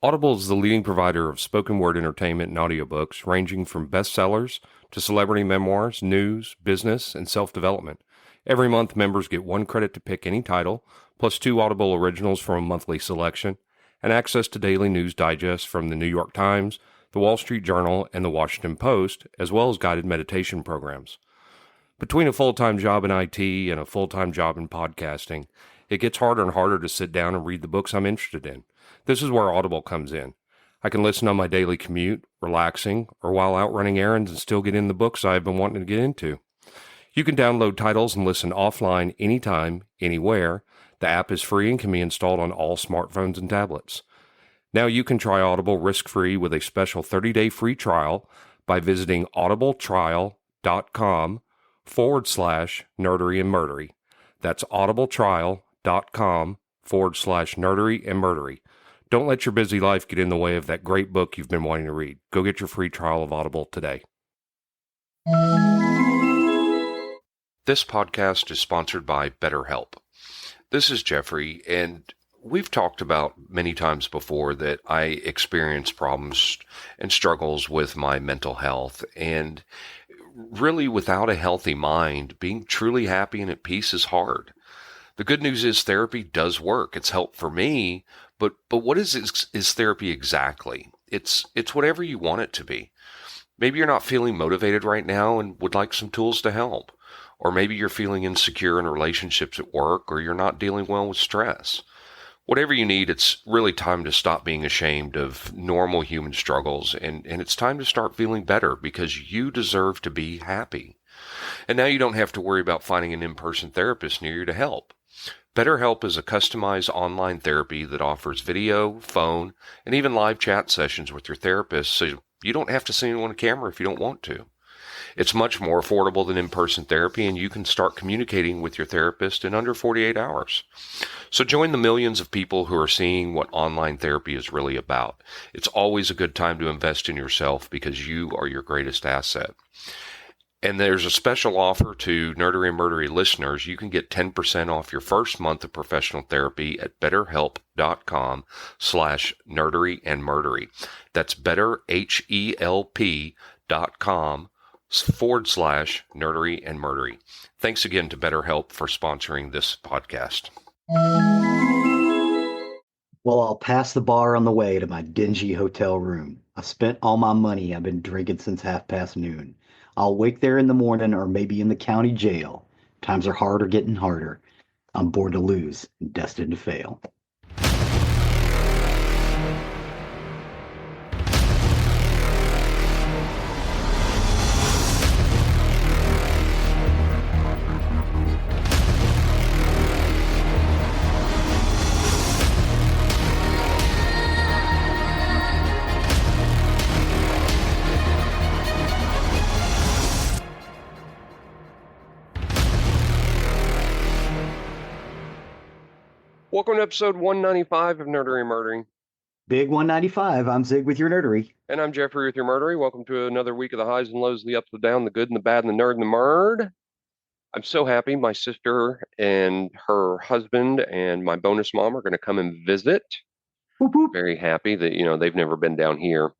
Audible is the leading provider of spoken word entertainment and audiobooks, ranging from bestsellers to celebrity memoirs, news, business, and self-development. Every month, members get 1 credit to pick any title, plus 2 Audible originals from a monthly selection, and access to daily news digests from the New York Times, the Wall Street Journal, and the Washington Post, as well as guided meditation programs. Between a full-time job in IT and a full-time job in podcasting, it gets harder and harder to sit down and read the books I'm interested in. This is where Audible comes in. I can listen on my daily commute, relaxing, or while out running errands and still get in the books I've been wanting to get into. You can download titles and listen offline anytime, anywhere. The app is free and can be installed on all smartphones and tablets. Now you can try Audible risk-free with a special 30-day free trial by visiting audibletrial.com/Nerdery and Murdery. That's audibletrial.com/Nerdery and Murdery. Don't let your busy life get in the way of that great book you've been wanting to read. Go get your free trial of Audible today. This podcast is sponsored by BetterHelp. This is Geoffrey, and we've talked about many times before that I experience problems and struggles with my mental health, and really without a healthy mind, being truly happy and at peace is hard. The good news is therapy does work. It's helped for me, but what is therapy exactly? It's whatever you want it to be. Maybe you're not feeling motivated right now and would like some tools to help. Or maybe you're feeling insecure in relationships at work, or you're not dealing well with stress. Whatever you need, it's really time to stop being ashamed of normal human struggles, and it's time to start feeling better because you deserve to be happy. And now you don't have to worry about finding an in-person therapist near you to help. BetterHelp is a customized online therapy that offers video, phone, and even live chat sessions with your therapist, so you don't have to see anyone on camera if you don't want to. It's much more affordable than in-person therapy, and you can start communicating with your therapist in under 48 hours. So join the millions of people who are seeing what online therapy is really about. It's always a good time to invest in yourself because you are your greatest asset. And there's a special offer to Nerdery and Murdery listeners. You can get 10% off your first month of professional therapy at betterhelp.com/Nerdery and Murdery. That's betterhelp.com/Nerdery and Murdery. Thanks again to BetterHelp for sponsoring this podcast. Well, I'll pass the bar on the way to my dingy hotel room. I've spent all my money I've been drinking since noon. I'll wake there in the morning or maybe in the county jail. Times are hard or getting harder. I'm born to lose and destined to fail. Welcome to episode 195 of Nerdery and Murdering. Big 195. I'm Zig with your Nerdery. And I'm Geoffrey with your Murdery. Welcome to another week of the highs and lows, the ups, the down, the good and the bad, and the nerd and the murd. I'm so happy my sister and her husband and my bonus mom are going to come and visit. Whoop, whoop. Very happy that, they've never been down here.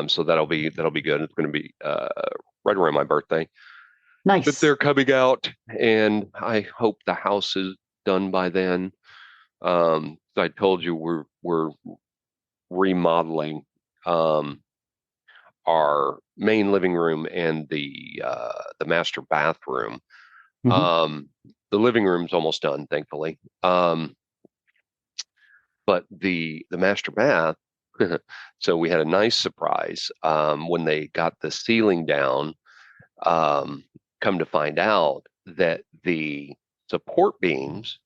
So that'll be good. It's going to be right around my birthday. Nice. But they're coming out, and I hope the house is done by then. I told you we're remodeling our main living room and the master bathroom. Mm-hmm. The living room's almost done, thankfully. But the master bath, so we had a nice surprise when they got the ceiling down. Come to find out that the support beams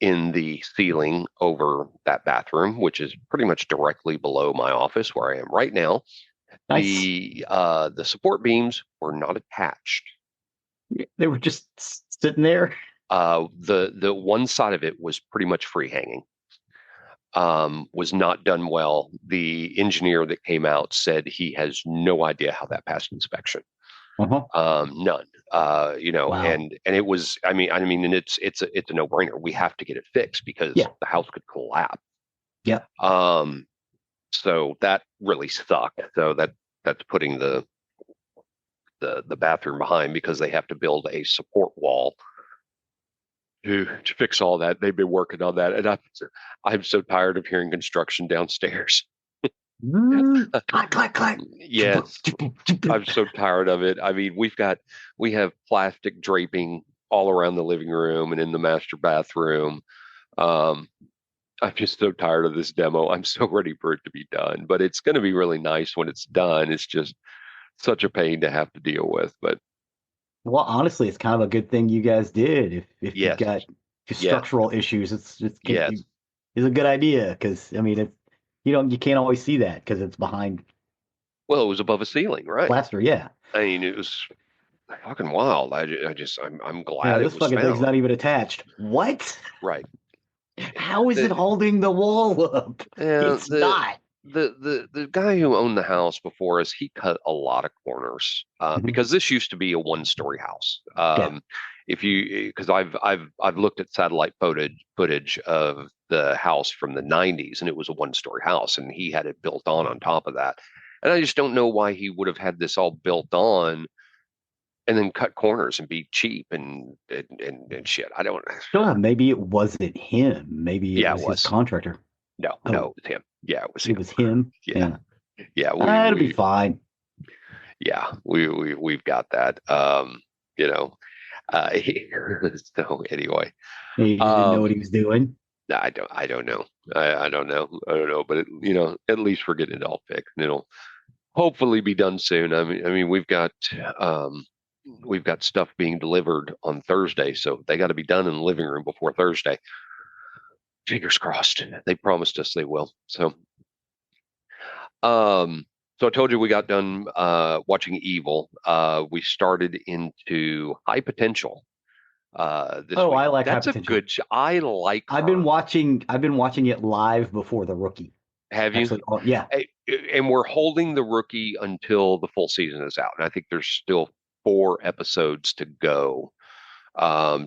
in the ceiling over that bathroom, which is pretty much directly below my office where I am right now, nice. The support beams were not attached. They were just sitting there. The one side of it was pretty much free hanging. Was not done well. The engineer that came out said he has no idea how that passed inspection. None. Wow. And it was, and it's a no-brainer. We have to get it fixed because the house could collapse. Yep. So that really sucked. So that's putting the bathroom behind because they have to build a support wall to fix all that. They've been working on that, and I'm so tired of hearing construction downstairs. Clack, clack, clack. Yes, I'm so tired of it. I mean, we have plastic draping all around the living room and in the master bathroom. Um, I'm just so tired of this demo. I'm so ready for it to be done, but it's going to be really nice when it's done. It's just such a pain to have to deal with, but Well, honestly, it's kind of a good thing you guys did. If you've yes, got yeah, structural issues, yes. it's a good idea because I mean, you can't always see that because it's behind Well, it was above a ceiling, right? plaster. Yeah. I mean, it was fucking wild. I'm glad it This was fucking thing's found. not even attached. What? Right. How is it The, holding the wall up? yeah, It's not. the guy who owned the house before us, he cut a lot of corners Mhm. because this used to be a one-story house. Yeah. If you because I've looked at satellite footage of the house from the 90s, and it was a one-story house, and he had it built on top of that. And I just don't know why he would have had this all built on and then cut corners and be cheap and shit. I don't. Sure, maybe it wasn't him. Maybe it Yeah, it was his was. contractor. No, Oh, it was him. Yeah, it was it him. was him. Yeah, Yeah. yeah. It'll be fine. Yeah, we've got that. You know. So anyway, He didn't know what um, he was doing. I don't know. I don't know. I don't know. But at least we're getting it all fixed, and it'll hopefully be done soon. I mean, um, we've got stuff being delivered on Thursday, so they got to be done in the living room before Thursday. Fingers crossed. They promised us they will. Um, so I told you we got done watching Evil. We started into High Potential this Oh, week. I like High That's a Potential. good. I like I've her. been watching it live before The Rookie. Have you? Actually, yeah. And we're holding The Rookie until the full season is out, and I think there's still 4 episodes to go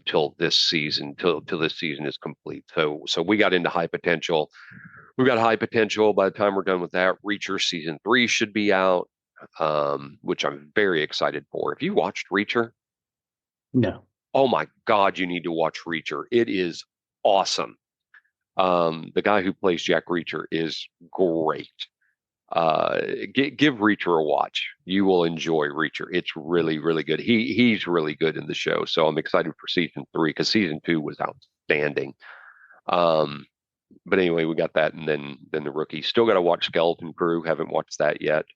till this season till this season is complete. So we got into High Potential. We've got High Potential. By the time we're done with that, Reacher season 3 should be out, which I'm very excited for. If you watched Reacher, No. oh my God, you need to watch Reacher. It is awesome. The guy who plays Jack Reacher is great. Give Reacher a watch. You will enjoy Reacher. It's really, really good. He's really good in the show. So I'm excited for season 3 because season 2 was outstanding. Um, but anyway, we got that, and then the Rookie. Still got to watch Skeleton Crew. Haven't watched that yet.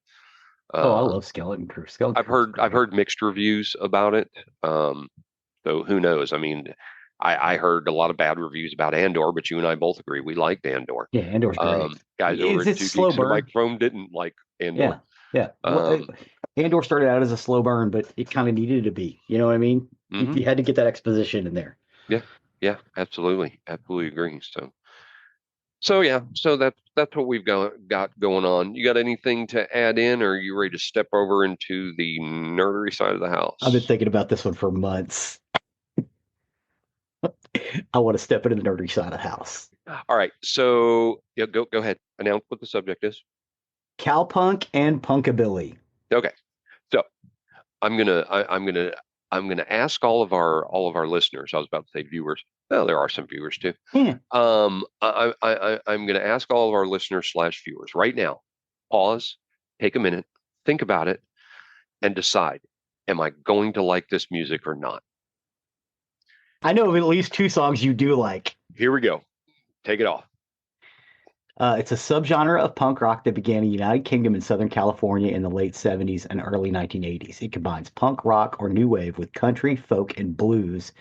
Oh, I Uh, love Skeleton Crew. Skeleton I've Crew is I've great. heard mixed reviews about it. So who knows? I mean, I heard a lot of bad reviews about Andor, but you and I both agree we liked Andor. Yeah, Andor's great. Guys over Is at it Two slow Geeks and a burn? Microphone didn't like Andor. Yeah, yeah. Well, Um, Andor started out as a slow burn, but it kind of needed to be. You know what I mean? mhm. You had to get that exposition in there. Yeah, yeah, absolutely, absolutely agree. So yeah, so that's what we've got going on. You got anything to add in, or are you ready to step over into the nerdery side of the I've been house? thinking about this one for months. I want to step into the nerdy side of the house. All right, so yeah, go ahead. Announce what the subject is. Cowpunk and Punkabilly. Okay, so I'm gonna ask all of our listeners. I was about to say viewers. Well, there are some viewers too. Yeah. I'm gonna ask all of our listeners slash viewers right now. Pause, take a minute, think about it, and decide: am I going to like this music or not? I know of at least two songs you do like. Here we go. Take it off. It's a subgenre of punk rock that began in the United Kingdom and Southern California in the late 70s and early 1980s. It combines punk rock or new wave with country, folk, and blues,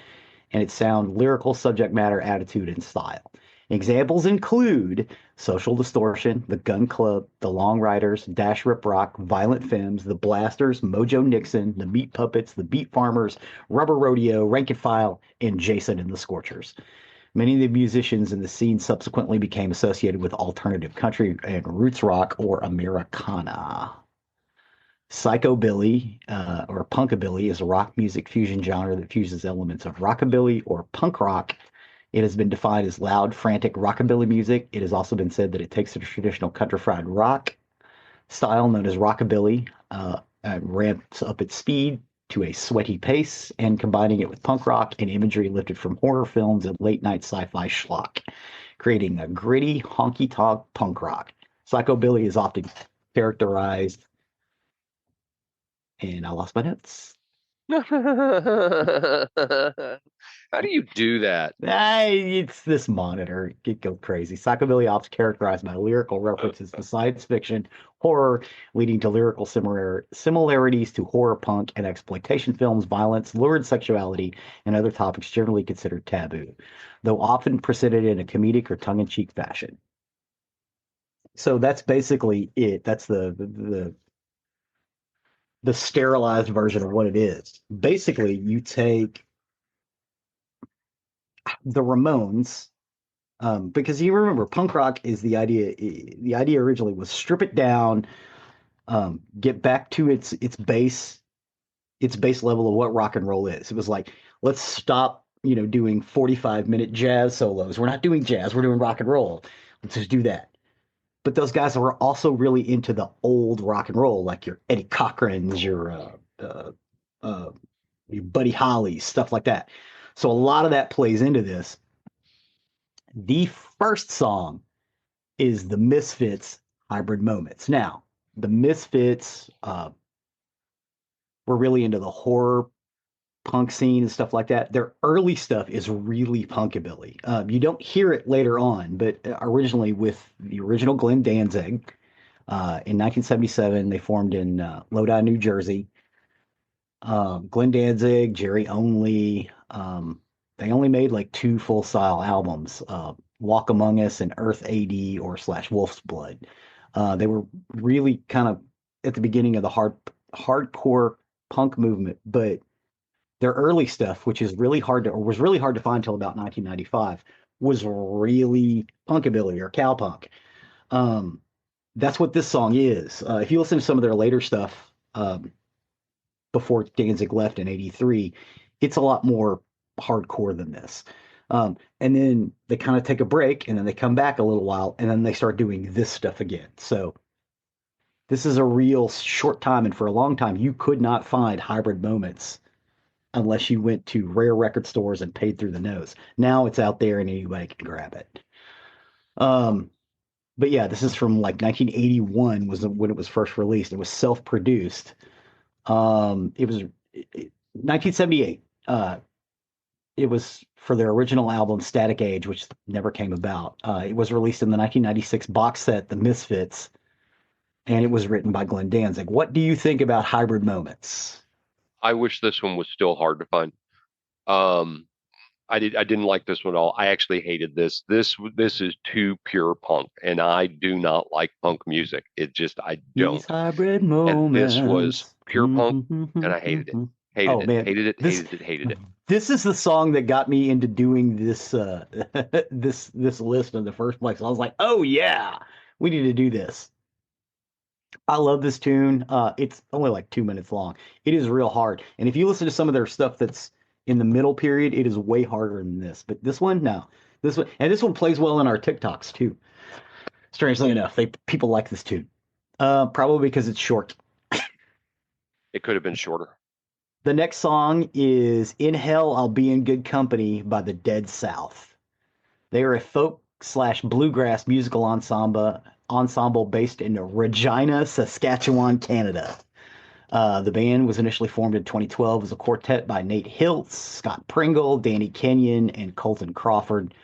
and its sound, lyrical subject matter, attitude, and style. Examples include Social Distortion, The Gun Club, The Long Riders, Dash Rip Rock, Violent Femmes, The Blasters, Mojo Nixon, The Meat Puppets, The Beat Farmers, Rubber Rodeo, Rank and File, and Jason and the Scorchers. Many of the musicians in the scene subsequently became associated with alternative country and roots rock or Americana. Psychobilly or punkabilly is a rock music fusion genre that fuses elements of rockabilly or punk rock It has been defined as loud, frantic rockabilly music. It has also been said that it takes the traditional countrified rock style known as rockabilly, and ramps up its speed to a sweaty pace, and combining it with punk rock and imagery lifted from horror films and late night sci-fi schlock, creating a gritty, honky-tonk punk rock. Psychobilly is often characterized, and I lost my notes. How do you do that? It's this monitor. It goes crazy. Psychobilly often characterized by lyrical references to science fiction, horror, leading to lyrical similarities to horror punk and exploitation films, violence, lurid sexuality, and other topics generally considered taboo, though often presented in a comedic or tongue-in-cheek fashion. So that's basically it. That's the sterilized version of what it is. Basically, you take the Ramones, because you remember punk rock is the idea. The idea originally was strip it down, get back to its base level of what rock and roll is. It was like, let's stop, doing 45-minute jazz solos. We're not doing jazz. We're doing rock and roll. Let's just do that. But those guys were also really into the old rock and roll, like your Eddie Cochran's, your Buddy Holly's, stuff like that. So a lot of that plays into this. The first song is the Misfits' Hybrid Moments. Now, the Misfits were really into the horror punk scene and stuff like that. Their early stuff is really punkabilly. You don't hear it later on, but originally with the original Glenn Danzig, in 1977, they formed in Lodi, New Jersey. Glenn Danzig, Jerry Only. They only made like 2 full-style albums, Walk Among Us and Earth AD or / Wolf's Blood. They were really kind of at the beginning of the hardcore punk movement, but their early stuff, which is really hard to, or was really hard to find until about 1995, was really punkabilly or cowpunk. That's what this song is. If you listen to some of their later stuff, before Danzig left in '83, it's a lot more hardcore than this. And then they kind of take a break, and then they come back a little while, and then they start doing this stuff again. So this is a real short time, and for a long time, you could not find Hybrid Moments unless you went to rare record stores and paid through the nose. Now it's out there and anybody can grab it. But yeah, this is from like 1981 was when it was first released. It was self-produced. It was 1978. It was for their original album Static Age, which never came about. It was released in the 1996 box set The Misfits, and it was written by Glenn Danzig. What do you think about Hybrid Moments? I wish this one was still hard to find. I didn't like this one at all. I actually hated this. This is too pure punk, and I do not like punk music. It just I don't. These hybrid moments. And this was pure punk, and I hated it. Hated it. This is the song that got me into doing this this list in the first place. I was like, oh yeah, we need to do this. I love this tune. It's only like 2 minutes long. It is real hard. And if you listen to some of their stuff that's in the middle period, it is way harder than this. But this one, no. This one plays well in our TikToks too. Strangely enough, people like this tune. Probably because it's short. It could have been shorter. The next song is In Hell I'll Be in Good Company by the Dead South. They are a folk / bluegrass musical ensemble based in Regina, Saskatchewan, Canada. The band was initially formed in 2012 as a quartet by Nate Hiltz, Scott Pringle, Danny Kenyon, and Colton Crawford.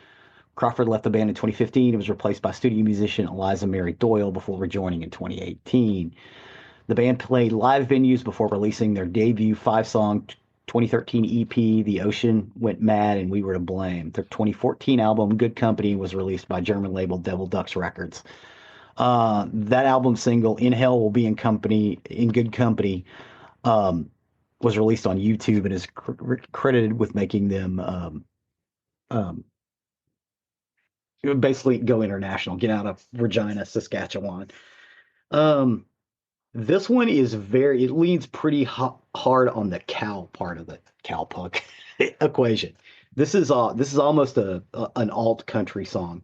Crawford left the band in 2015 and was replaced by studio musician Eliza Mary Doyle before rejoining in 2018. The band played live venues before releasing their debut 5-song 2013 EP, The Ocean Went Mad and We Were to Blame. Their 2014 album, Good Company, was released by German label Devil Ducks Records. That album single, In Hell Will Be in Good Company, was released on YouTube and is credited with making them basically go international, get out of Regina, Saskatchewan. This one is it leans pretty hard on the cow part of the cowpunk equation. This is almost an alt country song.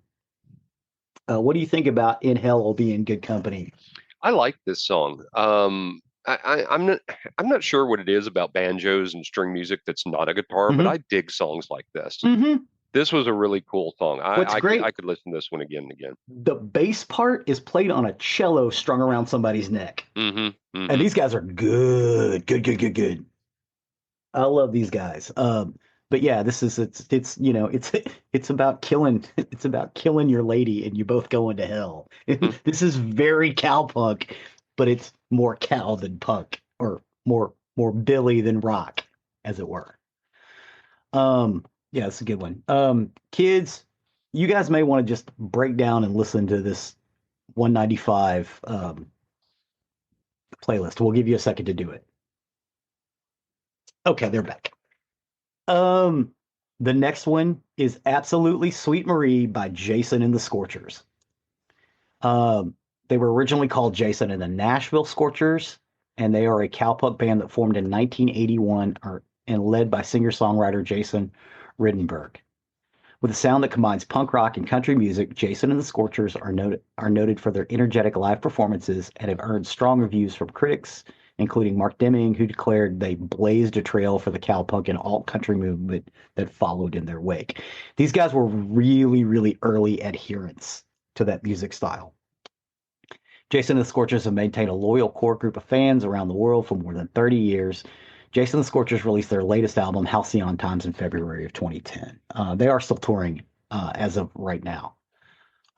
What do you think about "In Hell Will Be in Good Company"? I like this song. I'm not sure what it is about banjos and string music that's not a guitar, but Hmm. I dig songs like this. Hmm. This was a really cool song. What's I great, could listen to this one again and again. the bass part is played on a cello strung around somebody's neck, Hmm. and Hmm. these guys are good, good, good, good, good. I love these guys. But yeah, this is it's you know it's about killing it's about killing your lady and you both going to hell. This is very cowpunk, but it's more cow than punk, or more Billy than rock, as it were. Yeah, it's a good one. Kids, you guys may want to just break down and listen to this 195 playlist. We'll give you a second to do it. Okay, they're back. Um, the next one is Absolutely Sweet Marie by Jason and the Scorchers. Um, they were originally called Jason and the Nashville Scorchers, and they are a cowpunk band that formed in 1981 and led by singer-songwriter Jason Rittenberg. With a sound that combines punk rock and country music, Jason and the Scorchers are noted for their energetic live performances and have earned strong reviews from critics, including Mark Deming, who declared they blazed a trail for the cowpunk and alt country movement that followed in their wake. These guys were really, really early adherents to that music style. Jason and the Scorchers have maintained a loyal core group of fans around the world for more than 30 years. Jason and the Scorchers released their latest album, Halcyon Times, in February of 2010. They are still touring as of right now.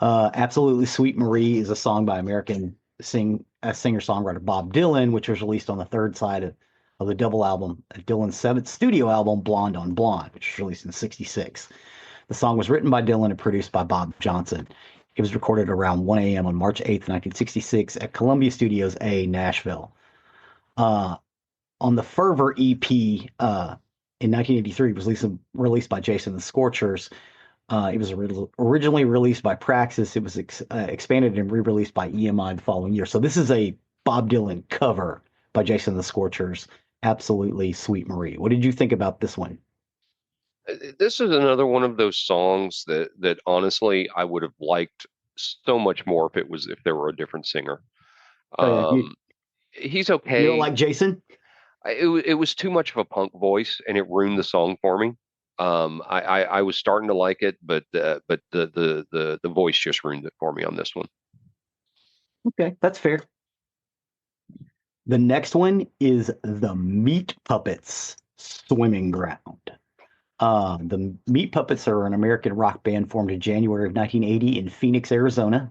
Absolutely Sweet Marie is a song by American singer-songwriter Bob Dylan, which was released on the third side of the double album, Dylan's seventh studio album, Blonde on Blonde, which was released in '66. The song was written by Dylan and produced by Bob Johnson. It was recorded around 1 a.m. on March 8th, 1966 at Columbia Studios A, Nashville. Uh, on the Fervor EP in 1983, it was released by Jason the Scorchers. It was originally released by Praxis. It was expanded and re-released by EMI the following year. So this is a Bob Dylan cover by Jason the Scorchers. Absolutely Sweet Marie. What did you think about this one? This is another one of those songs that honestly I would have liked so much more if there were a different singer. Oh yeah, Um, he's you don't okay. like Jason? It was too much of a punk voice, and it ruined the song for me. I was starting to like it, but the voice just ruined it for me on this one. Okay, that's fair. The next one is the Meat Puppets Swimming Ground. The Meat Puppets are an American rock band formed in January of 1980 in Phoenix, Arizona.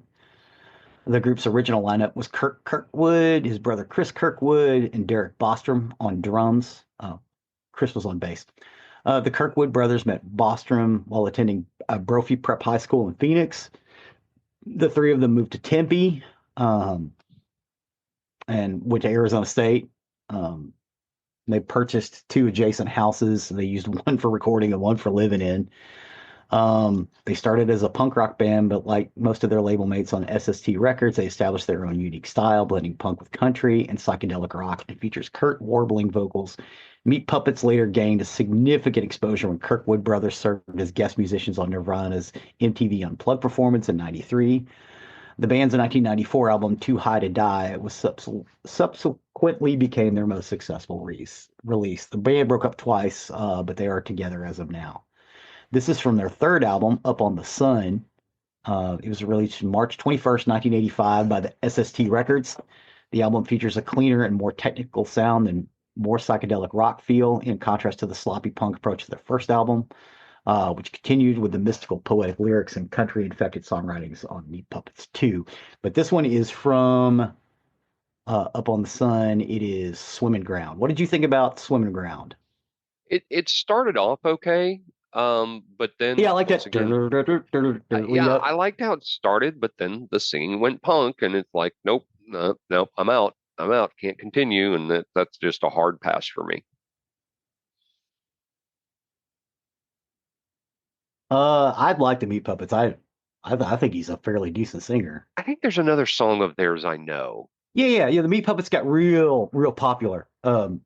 The group's original lineup was Kirk Kirkwood, his brother Chris Kirkwood, and Derek Bostrom on drums. Chris was on bass. The Kirkwood brothers met Bostrom while attending Brophy Prep High School in Phoenix. The three of them moved to Tempe and went to Arizona State. They purchased two adjacent houses. They used one for recording and one for living in. They started as a punk rock band, but like most of their label mates on SST Records, they established their own unique style, blending punk with country and psychedelic rock, and features Kurt warbling vocals. Meat Puppets later gained a significant exposure when Kirkwood brothers served as guest musicians on Nirvana's MTV Unplugged performance in '93. The band's 1994 album, Too High to Die, was subsequently became their most successful release. The band broke up twice, but they are together as of now. This is from their third album, Up on the Sun. It was released March 21st, 1985 by the SST Records. The album features a cleaner and more technical sound and more psychedelic rock feel, in contrast to the sloppy punk approach to their first album, which continued with the mystical poetic lyrics and country-infected songwritings on Meat Puppets 2. But this one is from Up on the Sun. It is Swimming Ground. What did you think about Swimming Ground? It started off okay, but Yeah, I then like once that again, lead yeah, up. I liked how it started, but then the scene went punk, and it's like, nope, no, nope, I'm out, can't continue, and that's just a hard pass for me. I'd like the Meat Puppets. I think he's a fairly decent singer. I think there's another song of theirs I know. Yeah. The Meat Puppets got real popular in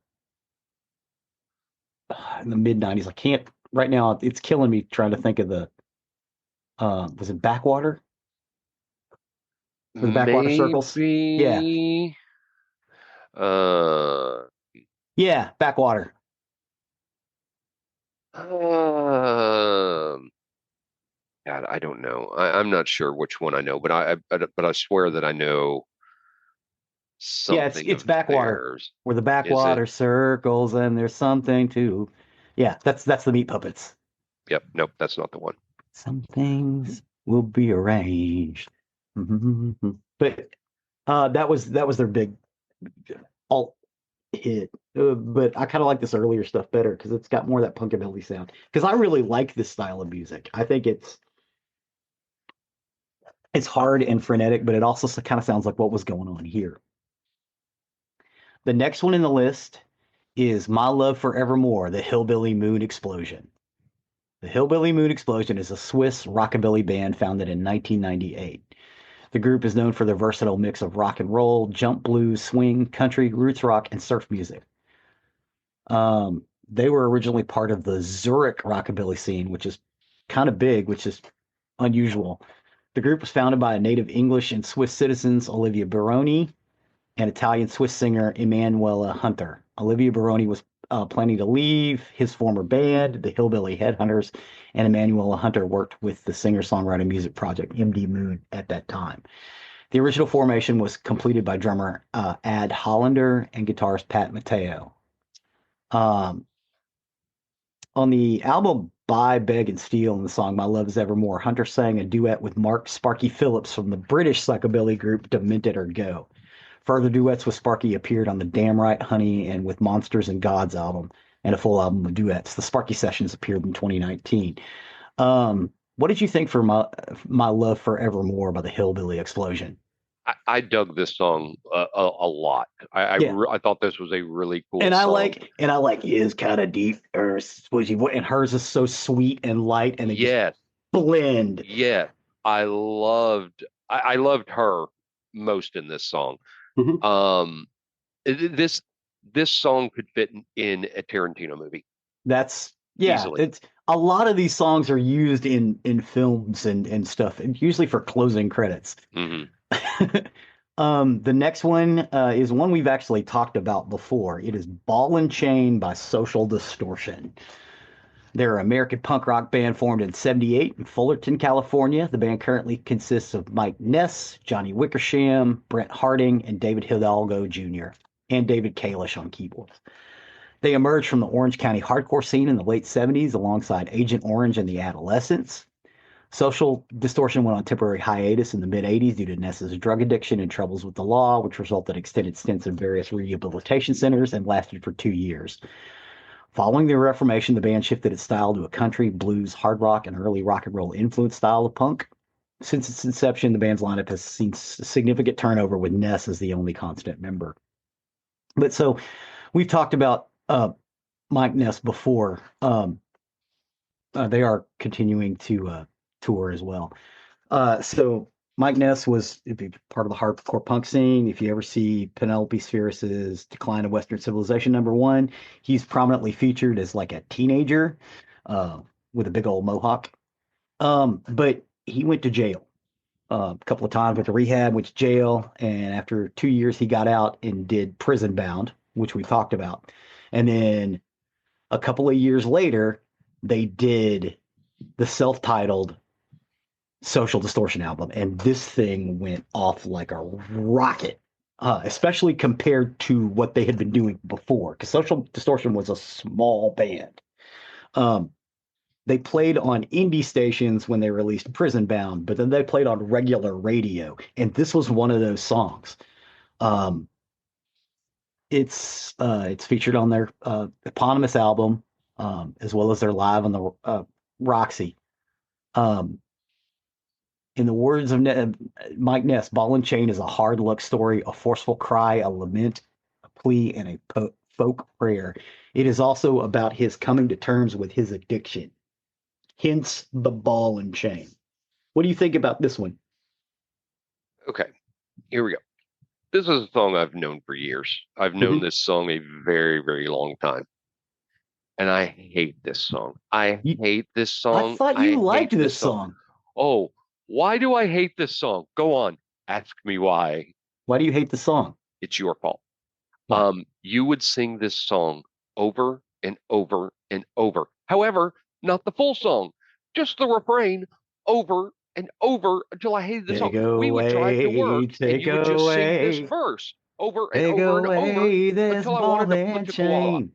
the mid '90s. I can't right now it's killing me trying to think of the was it Backwater? Was it Backwater Circles? Yeah. Maybe. Uh, Yeah, Backwater. um, God, I don't know. I'm not sure which one I know, but I swear that I know Yeah, something it's of Backwater. theirs. Where the Is it? backwater circles and there's something to. Yeah, that's the Meat Puppets. Yep. Nope. That's not the one. Some things will be arranged. Mhm. But that was their big alt hit. But I kind of like this earlier stuff better because it's got more of that punkabilly sound. Because I really like this style of music. I think it's hard and frenetic, but it also kind of sounds like what was going on here. The next one in the list is My Love Forevermore, the Hillbilly Moon Explosion. The Hillbilly Moon Explosion is a Swiss rockabilly band founded in 1998. The group is known for their versatile mix of rock and roll, jump blues, swing, country, roots rock, and surf music. They were originally part of the Zurich rockabilly scene, which is kind of big, which is unusual. The group was founded by native English and Swiss citizens Olivia Baroni and Italian Swiss singer Emanuela Hunter. Olivia Baroni was planning to leave his former band, the Hillbilly Headhunters, and Emanuela Hunter worked with the singer-songwriter music project MD Moon at that time. The original formation was completed by drummer Ad Hollander and guitarist Pat Mateo. Um, on the album Buy, Beg, and Steal and the song My Love Is Evermore, Hunter sang a duet with Mark Sparky Phillips from the British psychobilly group Demented or Go. Further duets with Sparky appeared on the Damn Right Honey and with Monsters and Gods album and a full album of duets. The Sparky Sessions appeared in 2019. What did you think for My Love Forevermore by the Hillbilly Explosion? I dug this song a lot. Yeah, I thought this was a really cool and I song. like his kind of deep or squishy, and hers is so sweet and light, and they just Yes, blend. yeah. I loved her most in this song. Mhm. Um, this song could fit in a Tarantino movie That's yeah. easily. It's a lot of these songs are used in films and stuff, and usually for closing credits. Hmm. The next one is one we've actually talked about before. It is Ball and Chain by Social Distortion. They're an American punk rock band formed in '78 in Fullerton, California. The band currently consists of Mike Ness, Johnny Wickersham, Brent Harding, and David Hidalgo Jr., and David Kalish on keyboards. They emerged from the Orange County hardcore scene in the late '70s alongside Agent Orange and the Adolescents. Social Distortion went on temporary hiatus in the mid '80s due to Ness's drug addiction and troubles with the law, which resulted in extended stints in various rehabilitation centers and lasted for 2 years. Following the Reformation, the band shifted its style to a country, blues, hard rock, and early rock and roll influenced style of punk. Since its inception, the band's lineup has seen significant turnover with Ness as the only constant member. But so we've talked about Mike Ness before. They are continuing to tour as well. So Mike Ness was part of the hardcore punk scene. If you ever see Penelope Spheris's Decline of Western Civilization #1, he's prominently featured as like a teenager uh, with a big old mohawk. But he went to jail a couple of times, went to rehab, went to jail, and after 2 years he got out and did Prison Bound, which we talked about. And then a couple of years later, they did the self-titled Social Distortion album, and this thing went off like a rocket, especially compared to what they had been doing before. Because Social Distortion was a small band. Um, they played on indie stations when they released Prison Bound, but then they played on regular radio, and this was one of those songs. Um, it's featured on their eponymous album, as well as their live on the Roxy. Um, In the words of Mike Ness, Ball and Chain is a hard luck story, a forceful cry, a lament, a plea, and a folk prayer. It is also about his coming to terms with his addiction, hence the ball and chain. What do you think about this one? Okay, here we go. This is a song I've known for years. I've known Mhm. this song a very, very long time. and I hate this song. I You, hate this I song. thought you I hate liked this this song. song. Oh, why do I hate this song? Go on. Ask me why. Why do you hate the song? It's your fault. Why? You would sing this song over and over and over. However, not the full song, just the refrain over and over until I hated the song. Take We would drive to away, work and take you would just sing this away, verse over and take over and over away this until I wanted ball to punch and a koala. chain.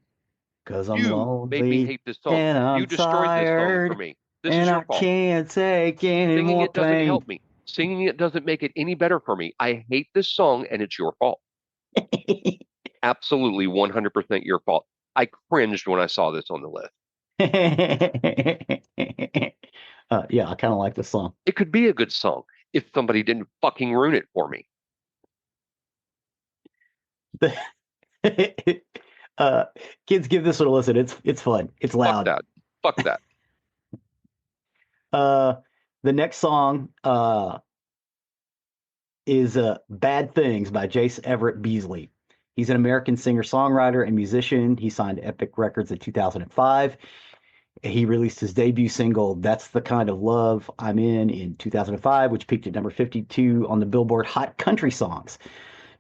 'Cause I'm You made me lonely hate this song. and I'm You destroyed this song for tired me. This is and your I fault. can't take any Singing more it doesn't pain. help me. Singing it doesn't make it any better for me. I hate this song and it's your fault. Absolutely 100% your fault. I cringed when I saw this on the list. Yeah, I kind of like this song. It could be a good song if somebody didn't fucking ruin it for me. Kids, give this one a listen. It's fun. It's Fuck loud. that. Fuck that. The next song is Bad Things by Jace Everett Beasley. He's an American singer-songwriter and musician. He signed Epic Records in 2005. He released his debut single, That's the Kind of Love I'm in 2005, which peaked at number 52 on the Billboard Hot Country Songs.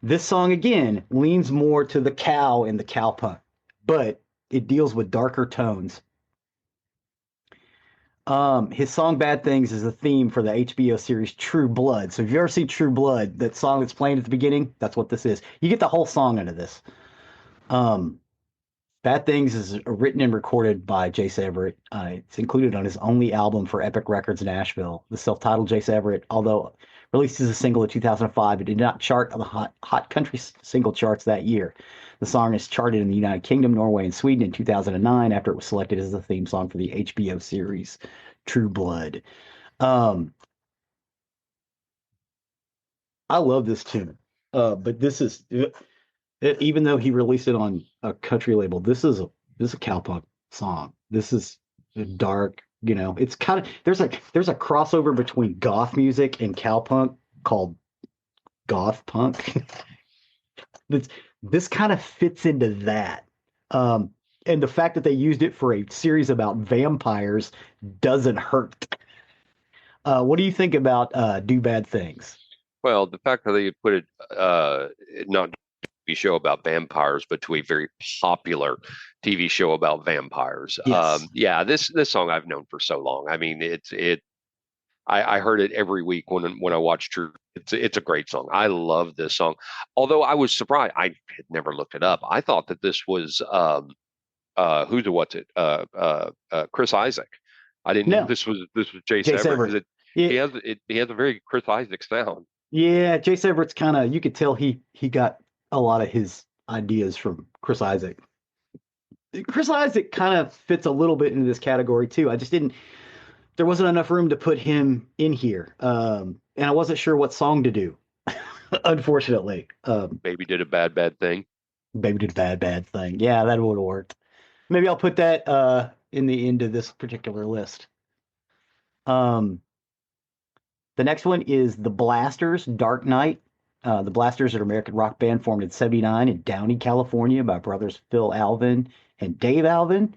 This song, again, leans more to the cow and the cowpunk, but it deals with darker tones. His song Bad Things is a theme for the HBO series True Blood. So if you ever see True Blood, that song that's playing at the beginning, that's what this is. You get the whole song out of this. Bad Things is written and recorded by Jace Everett. It's included on his only album for Epic Records Nashville, the self-titled Jace Everett. Although released as a single in 2005, it did not chart on the hot country single charts that year. The song is charted in the United Kingdom, Norway, and Sweden in 2009 after it was selected as the theme song for the HBO series True Blood. I love this tune, but this is even though he released it on a country label, this is a cowpunk song. This is dark. It's kind of there's a crossover between goth music and cowpunk called goth punk. This kind of fits into that. And the fact that they used it for a series about vampires doesn't hurt. What do you think about Do Bad Things? Well, the fact that they put it not TV show about vampires, but to a very popular TV show about vampires. Yes. Yeah, this song I've known for so long. I mean, I heard it every week when I watched True. It's a great song. I love this song. Although I was surprised, I had never looked it up. I thought that this was Chris Isaac. I didn't know this was Jace Everett. He has a very Chris Isaac sound. Yeah, Jace Everett's kind of, you could tell he got a lot of his ideas from Chris Isaac. Chris Isaac kind of fits a little bit into this category too. There wasn't enough room to put him in here. And I wasn't sure what song to do, unfortunately. Maybe did a bad thing. Maybe did a bad thing. Yeah, that would have worked. Maybe I'll put that in the end of this particular list. The next one is The Blasters, Dark Night. The Blasters are an American rock band formed in 1979 in Downey, California by brothers Phil Alvin and Dave Alvin,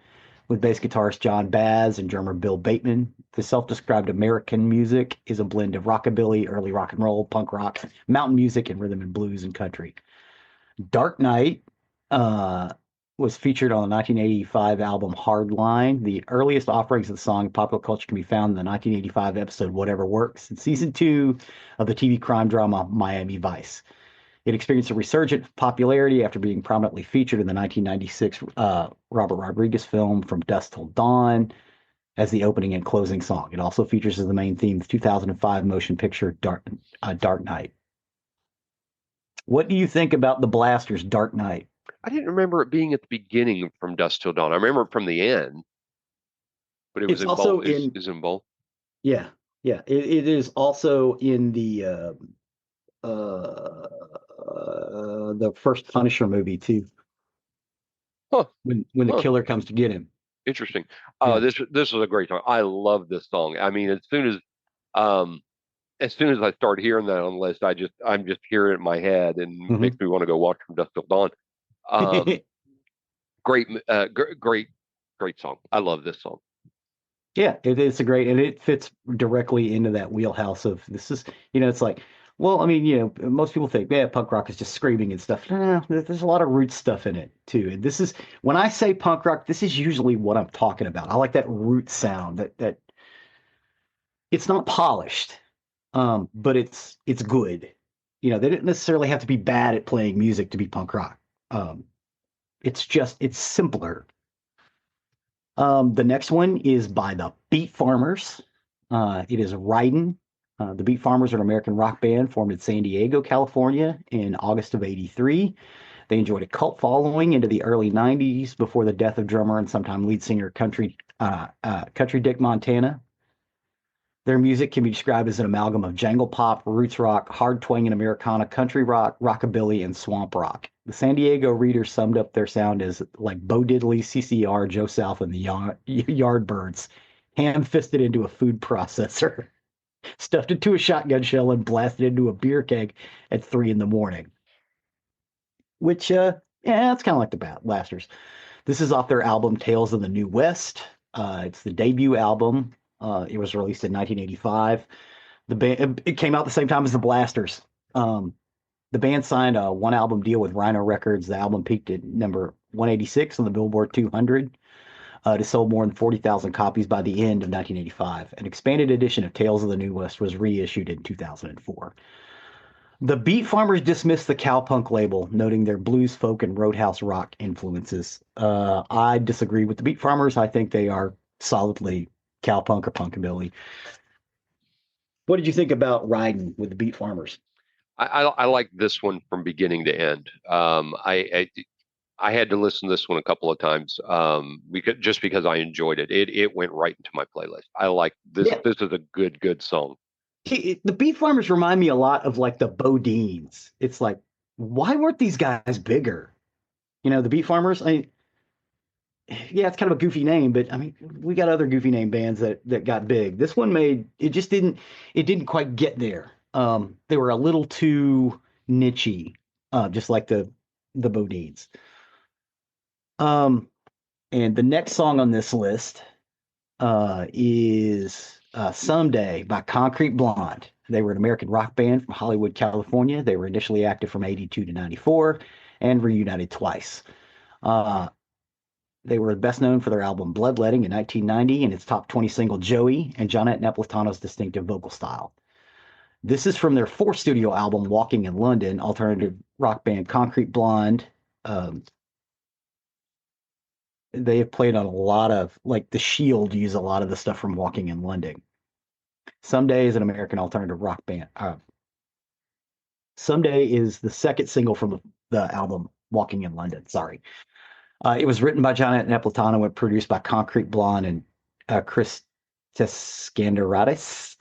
with bass guitarist John Baz and drummer Bill Bateman. The self-described American music is a blend of rockabilly, early rock and roll, punk rock, mountain music, and rhythm and blues and country. Dark Night was featured on the 1985 album Hardline. The earliest offerings of the song in popular culture can be found in the 1985 episode Whatever Works in season 2 of the TV crime drama Miami Vice. It experienced a resurgent popularity after being prominently featured in the 1996 Robert Rodriguez film From Dusk Till Dawn as the opening and closing song. It also features as the main theme of the 2005 motion picture Dark Night. What do you think about the Blasters' Dark Night? I didn't remember it being at the beginning From Dusk Till Dawn. I remember it from the end, but it was also is in both. Yeah. It is also in the first Punisher movie too. Huh. When the killer comes to get him. Interesting. Yeah. This was a great song. I love this song. I mean, as soon as I start hearing that on the list, I'm just hearing it in my head and makes me want to go watch From Dusk Till Dawn. Great Great song. I love this song. Yeah, it's a great, and it fits directly into that wheelhouse of this is, it's like, well, I mean, most people think, yeah, punk rock is just screaming and stuff. No, there's a lot of root stuff in it too. And this is, when I say punk rock, this is usually what I'm talking about. I like that root sound that it's not polished, but it's good. They didn't necessarily have to be bad at playing music to be punk rock. It's simpler. The next one is by the Beat Farmers. It is Ridin'. The Beat Farmers are an American rock band formed in San Diego, California in August of '83. They enjoyed a cult following into the early '90s before the death of drummer and sometime lead singer Country Dick Montana. Their music can be described as an amalgam of jangle pop, roots rock, hard twanging Americana, country rock, rockabilly, and swamp rock. The San Diego Reader summed up their sound as like Bo Diddley, CCR, Joe South, and the Yardbirds, ham-fisted into a food processor, stuffed into a shotgun shell, and blasted into a beer keg at 3 a.m. Which, yeah, it's kind of like the Blasters. This is off their album Tales of the New West. It's the debut album. It was released in 1985. The band it came out the same time as the Blasters. The band signed a one-album deal with Rhino Records. The album peaked at number 186 on the Billboard 200. It sold more than 40,000 copies by the end of 1985. An expanded edition of Tales of the New West was reissued in 2004. The Beat Farmers dismissed the cowpunk label, noting their blues, folk, and roadhouse rock influences. I disagree with the Beat Farmers. I think they are solidly cowpunk or punkabilly. What did you think about Riding with the Beat Farmers? I like this one from beginning to end. I had to listen to this one a couple of times because I enjoyed it. It went right into my playlist. I like this. Yeah. This is a good song. The Beat Farmers remind me a lot of like the Bodines. It's like, why weren't these guys bigger? The Beat Farmers. Yeah, it's kind of a goofy name, but I mean, we got other goofy name bands that got big. This one it didn't quite get there. They were a little too nichey, just like the Bodines. And the next song on this list is Someday by Concrete Blonde. They were an American rock band from Hollywood, California. They were initially active from '82 to '94 and reunited twice. They were best known for their album Bloodletting in 1990 and its top 20 single Joey and Johnette Napolitano's distinctive vocal style. This is from their fourth studio album, Walking in London, alternative rock band Concrete Blonde. They have played on a lot of, like The Shield use a lot of the stuff from Walking in London. Someday is an American alternative rock band. Someday is the second single from the album Walking in London. Sorry. It was written by Johnette Napolitano and produced by Concrete Blonde and Chris Skanderatis.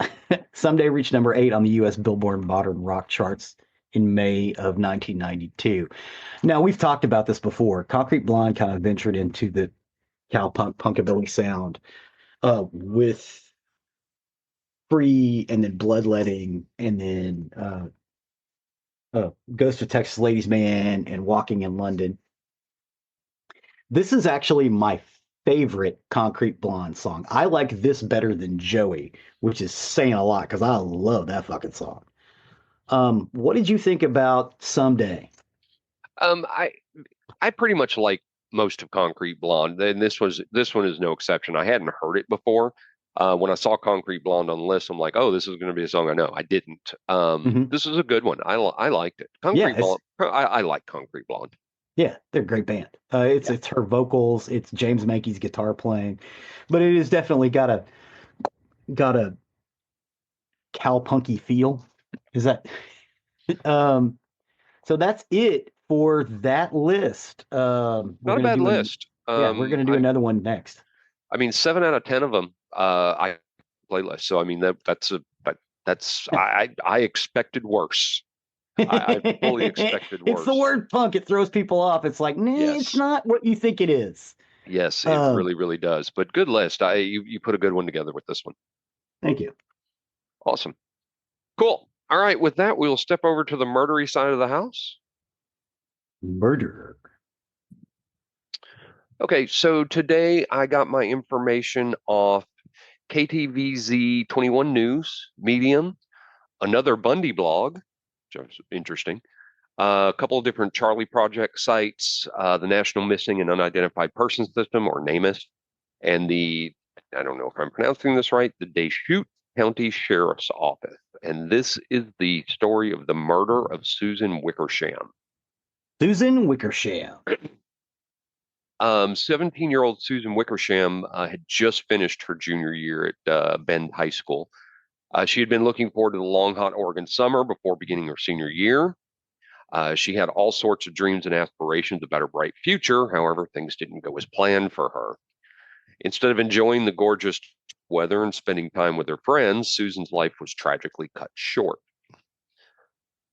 Someday reached number 8 on the U.S. Billboard Modern Rock charts in May of 1992. Now, we've talked about this before. Concrete Blonde kind of ventured into the cowpunk, punkabilly sound with Free and then Bloodletting and then Ghost of Texas Ladies Man and Walking in London. This is actually my favorite Concrete Blonde song. I like this better than Joey, which is saying a lot because I love that fucking song. What did you think about Someday? I pretty much like most of Concrete Blonde, and this one is no exception. I hadn't heard it before. When I saw Concrete Blonde on the list, I'm like, oh, this is going to be a song I know. I didn't. This is a good one. I liked it. Concrete Blonde. I like Concrete Blonde. Yeah, they're a great band. It's her vocals, it's James Mankey's guitar playing, but it has definitely got a cowpunky feel. Is that? So that's it for that list. Not a bad list. Yeah, we're going to do another one next. I mean, 7 out of 10 of them I playlist. So I mean I expected worse. I fully expected worse. It's the word punk. It throws people off. It's like, nah, yes. It's not what you think it is. Yes, it really, really does. But good list. You put a good one together with this one. Thank you. Awesome. Cool. All right. With that, we'll step over to the murdery side of the house. Murderer. Okay, so today I got my information off KTVZ 21 News, Medium, another Bundy blog, which is interesting, a couple of different Charlie Project sites, the National Missing and Unidentified Persons System, or NamUs, and I don't know if I'm pronouncing this right, the Deschutes County Sheriff's Office. And this is the story of the murder of Susan Wickersham. Susan Wickersham. 17-year-old Susan Wickersham had just finished her junior year at Bend High School. She had been looking forward to the long, hot Oregon summer before beginning her senior year. She had all sorts of dreams and aspirations about her bright future. However, things didn't go as planned for her. Instead of enjoying the gorgeous weather and spending time with her friends, Susan's life was tragically cut short.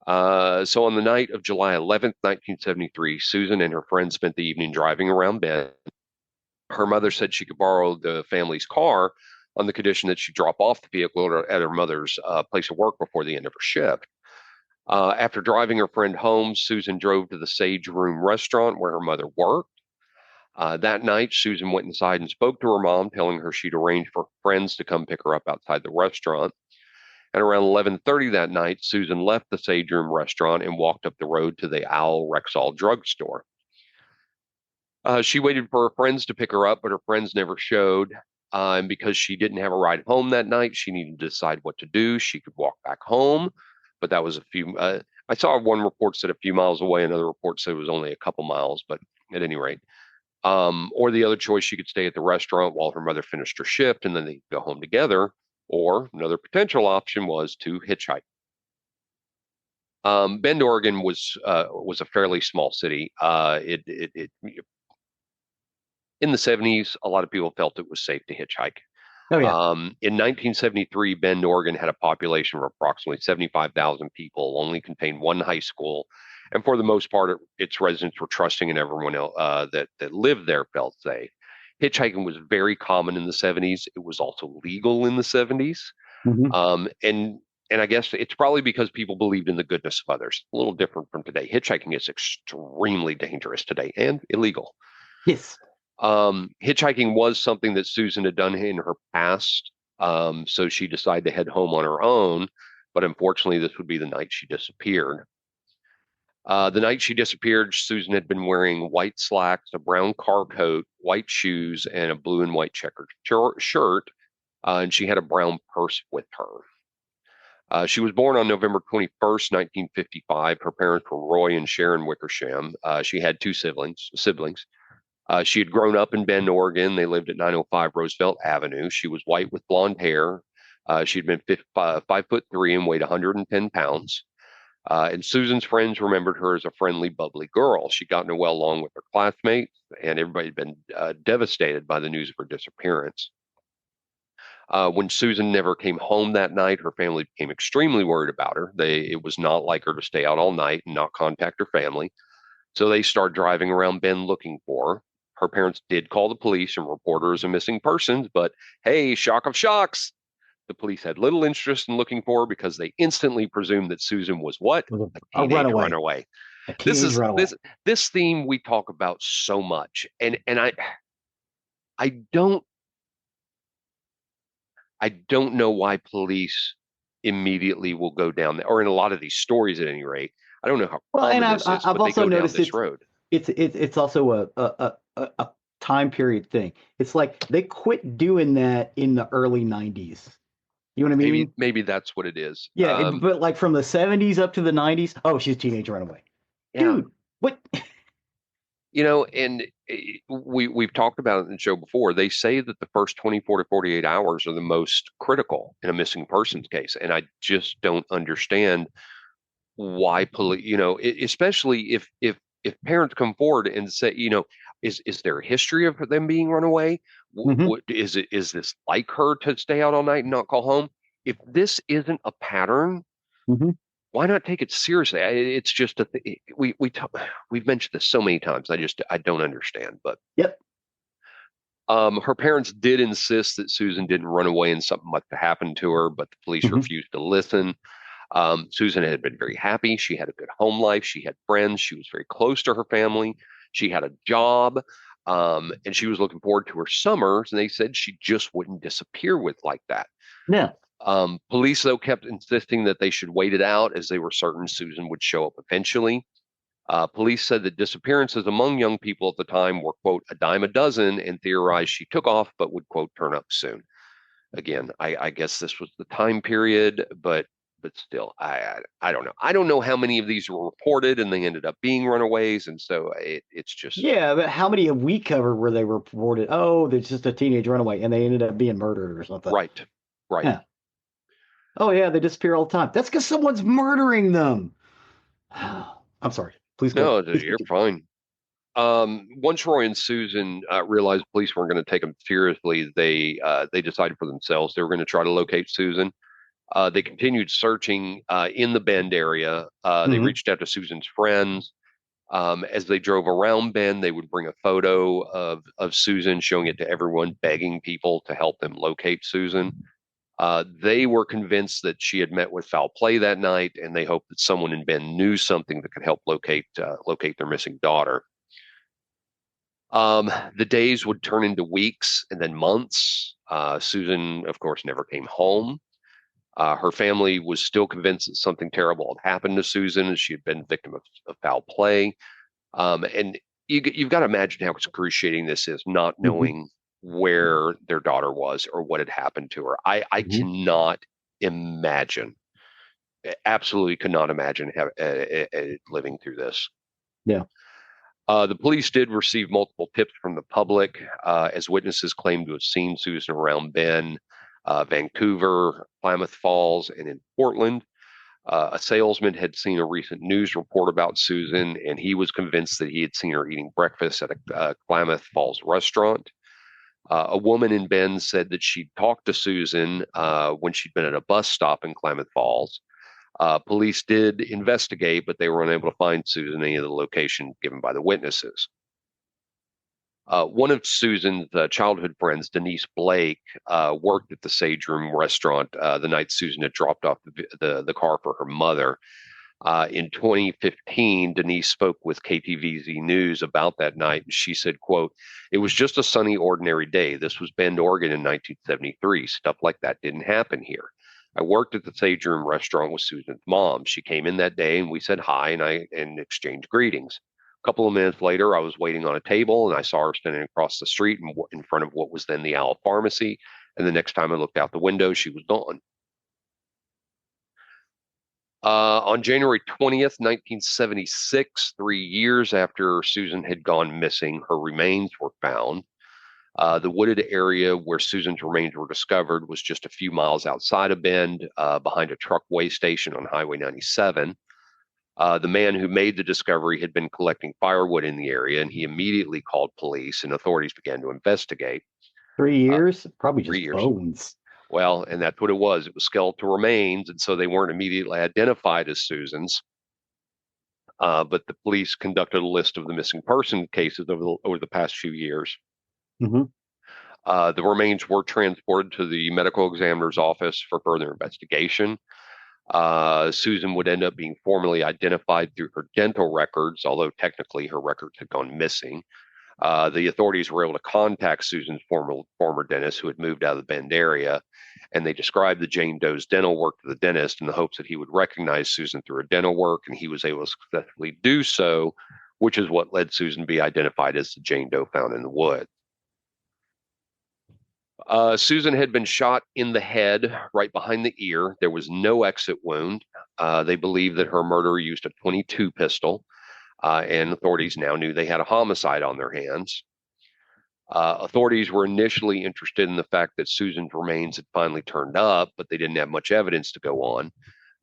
So on the night of July 11th, 1973, Susan and her friends spent the evening driving around Bend. Her mother said she could borrow the family's car on the condition that she drop off the vehicle at her mother's place of work before the end of her shift. After driving her friend home, Susan drove to the Sage Room restaurant where her mother worked. That night, Susan went inside and spoke to her mom, telling her she'd arranged for friends to come pick her up outside the restaurant. And around 11:30 that night, Susan left the Sage Room restaurant and walked up the road to the Owl Rexall drugstore. She waited for her friends to pick her up, but her friends never showed. And because she didn't have a ride home that night, she needed to decide what to do. She could walk back home, but that was a few. I saw one report said a few miles away, another report said it was only a couple miles, but at any rate. Or the other choice, she could stay at the restaurant while her mother finished her shift and then they could go home together. Or another potential option was to hitchhike. Bend, Oregon was a fairly small city. In the 70s, a lot of people felt it was safe to hitchhike. Oh yeah. In 1973, Bend, Oregon had a population of approximately 75,000 people, only contained one high school, and for the most part, its residents were trusting and everyone else, that lived there felt safe. Hitchhiking was very common in the 70s. It was also legal in the 70s. Mhm. And I guess it's probably because people believed in the goodness of others. A little different from today. Hitchhiking is extremely dangerous today and illegal. Yes. Hitchhiking was something that Susan had done in her past. So she decided to head home on her own. But unfortunately, this would be the night she disappeared. The night she disappeared, Susan had been wearing white slacks, a brown car coat, white shoes, and a blue and white checkered shirt. And she had a brown purse with her. She was born on November 21st, 1955. Her parents were Roy and Sharon Wickersham. She had two siblings. She had grown up in Bend, Oregon. They lived at 905 Roosevelt Avenue. She was white with blonde hair. She'd been 5'3" and weighed 110 pounds. And Susan's friends remembered her as a friendly, bubbly girl. She'd gotten well along with her classmates, and everybody had been devastated by the news of her disappearance. When Susan never came home that night, her family became extremely worried about her. It was not like her to stay out all night and not contact her family. So they started driving around Bend looking for her. Her parents did call the police and report her as a missing persons, but hey, shock of shocks. The police had little interest in looking for her because they instantly presumed that Susan was what? A teenage runaway. A teenage runaway. This theme we talk about so much. And I don't know why police immediately will go down there, or in a lot of these stories at any rate. I don't know how common this is, I've but also they go noticed down this road. It's also a time period thing. It's like they quit doing that in the early 90s. You know what I mean? Maybe that's what it is. Yeah, but like from the 70s up to the 90s, oh, she's a teenage runaway. Yeah. Dude, what? And we've talked about it in the show before. They say that the first 24 to 48 hours are the most critical in a missing persons case, and I just don't understand why police. Especially if parents come forward and say, is there a history of them being run away? Mhm. Is this like her to stay out all night and not call home? If this isn't a pattern, Mhm. why not take it seriously? It's just we've mentioned this so many times. I don't understand. But Yep. her parents did insist that Susan didn't run away and something must have happened to her, but the police Mhm. refused to listen. Susan had been very happy. She had a good home life. She had friends. She was very close to her family. She had a job. And she was looking forward to her summers, and they said she just wouldn't disappear with like that. Yeah. Police, though, kept insisting that they should wait it out as they were certain Susan would show up eventually. Police said that disappearances among young people at the time were, quote, a dime a dozen, and theorized she took off but would, quote, turn up soon. Again, I guess this was the time period, but still, I don't know. I don't know how many of these were reported and they ended up being runaways, and so it's just Yeah, but how many have we covered where they reported, oh, there's just a teenage runaway and they ended up being murdered or something? right, right. Yeah. Oh, yeah, they disappear all the time. That's because someone's murdering them. I'm sorry. Please go. No, Please you're continue. fine. Once Roy and Susan realized police weren't going to take them seriously, they decided for themselves they were going to try to locate Susan. They continued searching in the Bend area. They Hmm. reached out to Susan's friends. As they drove around Bend, they would bring a photo of Susan, showing it to everyone, begging people to help them locate Susan. They were convinced that she had met with foul play that night, and they hoped that someone in Bend knew something that could help locate their missing daughter. The days would turn into weeks and then months. Susan, of course, never came home. Her family was still convinced that something terrible had happened to Susan, as she had been victim of foul play. And you've got to imagine how excruciating this is, not Hmm. knowing where their daughter was or what had happened to her. I Hmm. cannot imagine, absolutely could not imagine living through this. Yeah. The police did receive multiple tips from the public, as witnesses claimed to have seen Susan around Bend, Vancouver, Klamath Falls, and in Portland. A salesman had seen a recent news report about Susan, and he was convinced that he had seen her eating breakfast at a Klamath Falls restaurant. A woman in Bend said that she'd talked to Susan when she'd been at a bus stop in Klamath Falls. Police did investigate, but they were unable to find Susan in any of the locations given by the witnesses. One of Susan's childhood friends, Denise Blake, worked at the Sage Room restaurant the night Susan had dropped off the car for her mother. In 2015, Denise spoke with KTVZ News about that night, and she said, quote, "It was just a sunny, ordinary day. This was Bend, Oregon in 1973. Stuff like that didn't happen here. I worked at the Sage Room restaurant with Susan's mom. She came in that day, and we said hi and exchanged greetings. A couple of minutes later, I was waiting on a table, and I saw her standing across the street in front of what was then the Owl Pharmacy. And the next time I looked out the window, she was gone." On January 20th, 1976, 3 years after Susan had gone missing, her remains were found. The wooded area where Susan's remains were discovered was just a few miles outside of Bend, behind a truck weigh station on Highway 97. The man who made the discovery had been collecting firewood in the area, and he immediately called police, and authorities began to investigate. 3 years? Probably Three just years. bones. Well, and that's what it was. It was skeletal remains, and so they weren't immediately identified as Susan's. But the police conducted a list of the missing person cases over the past few years. Hmm. The remains were transported to the medical examiner's office for further investigation. Susan would end up being formally identified through her dental records, although technically her records had gone missing. The authorities were able to contact Susan's former dentist, who had moved out of the Bend area, and they described the Jane Doe's dental work to the dentist in the hopes that he would recognize Susan through her dental work, and he was able to successfully do so, which is what led Susan to be identified as the Jane Doe found in the woods. Susan had been shot in the head, right behind the ear. There was no exit wound. They believe that her murderer used a .22 pistol, and authorities now knew they had a homicide on their hands. Authorities were initially interested in the fact that Susan's remains had finally turned up, but they didn't have much evidence to go on.